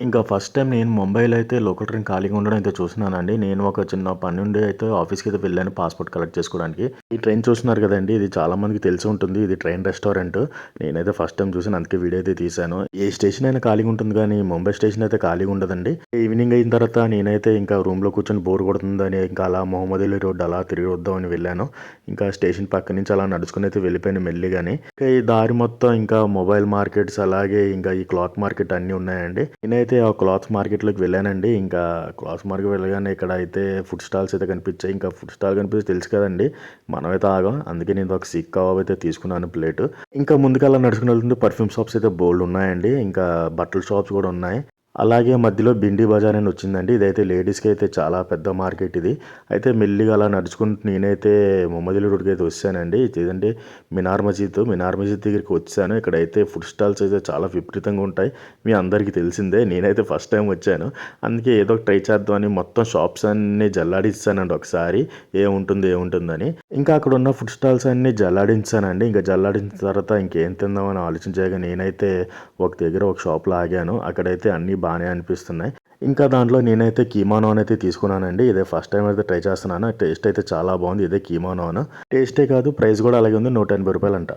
ఇంకా first time నేను ముంబైలో అయితే లోకల్ ట్రైన్ ఖాళీగా ఉండడం అయితే చూస్తున్నానండి. నేను ఒక చిన్న పని నుండి అయితే ఆఫీస్‌కి అయితే వెళ్ళాను పాస్‌పోర్ట్ కలెక్ట్ చేసుకోవడానికి. ఈ ట్రైన్ చూస్తున్నారు కదండీ! ఇది చాలా మందికి తెలిసి ఉంటుంది. ఇది ట్రైన్ రెస్టారెంట్. నేనైతే ఫస్ట్ టైమ్ చూసాను. అందుకే వీడియో అయితే తీశాను. ఏ స్టేషన్ అయినా ఖాళీగా ఉంటుంది గానీ, ముంబై స్టేషన్ అయితే ఖాళీగా ఉండదండి. ఈవినింగ్ అయిన తర్వాత నేనైతే ఇంకా రూమ్‌లో కూర్చొని బోర్ కొడుతుందని ఇంకా అలా మొహమ్మద్ అలీ రోడ్ అలా తిరిగి వద్దామని వెళ్ళాను. ఇంకా స్టేషన్ పక్క నుంచి అలా నడుచుకొని అయితే వెళ్ళిపోయాను మెల్లిగానే. ఇంకా ఈ దారి మొత్తం ఇంకా మొబైల్ మార్కెట్స్ అలాగే ఇంకా ఈ క్లాత్ మార్కెట్ అన్నీ ఉన్నాయండి. నేనైతే ఆ క్లాత్ మార్కెట్‌లోకి వెళ్ళానండి. ఇంకా క్లాత్ మార్కెట్ వెళ్ళగానే ఇక్కడ అయితే ఫుడ్ స్టాల్స్ అయితే కనిపించాయి. ఇంకా ఫుడ్ స్టాల్ కనిపిస్తే తెలుసు కదండీ! మనమైతే ఆగం. అందుకే నేను ఒక సీక్ కబాబ్ అయితే తీసుకున్నాను ప్లేటు. ఇంకా ముందుకలా నడుచుకొని వెళ్తుంటే పర్ఫ్యూమ్ షాప్స్ అయితే బోలెడు ఉన్నాయండి. ఇంకా బట్టల షాప్స్ కూడా ఉన్నాయి. అలాగే మధ్యలో బిండి బజార్ అని వచ్చిందండి. ఇదైతే లేడీస్‌కి అయితే చాలా పెద్ద మార్కెట్ ఇది. అయితే మెల్లిగా అలా నడుచుకుంటూ నేనైతే మొహమ్మద్ అలీ రోడ్‌కి అయితే వచ్చానండి. ఇదేంటంటే మినార్ మసీద్ దగ్గరికి వచ్చాను. ఇక్కడైతే ఫుడ్ స్టాల్స్ అయితే చాలా విపరీతంగా ఉంటాయి. మీ అందరికీ తెలిసిందే. నేనైతే ఫస్ట్ టైమ్ వచ్చాను. అందుకే ఏదో ఒకటి ట్రై చేద్దామని మొత్తం షాప్స్ అన్నీ జల్లాడించేసానండి ఒకసారి. ఏముంటుందని. ఇంకా అక్కడ ఉన్న ఫుడ్ స్టాల్స్ అన్నీ జల్లాడించానండి. ఇంకా జల్లాడించిన తర్వాత ఇంకేం తిందామని ఆలోచించగా నేనైతే ఒక షాప్‌లో ఆగాను. అక్కడైతే అన్నీ బానే అనిపిస్తున్నాయి. ఇంకా దాంట్లో నేనైతే కీమా నాన్ అయితే తీసుకున్నానండి. ఇదే ఫస్ట్ టైమ్ అయితే ట్రై చేస్తున్నాను. టేస్ట్ అయితే చాలా బాగుంది. ఇదే కీమా నాన్. టేస్టే కాదు ప్రైస్ కూడా అలాగే ఉంది. రూ. 180 అంట.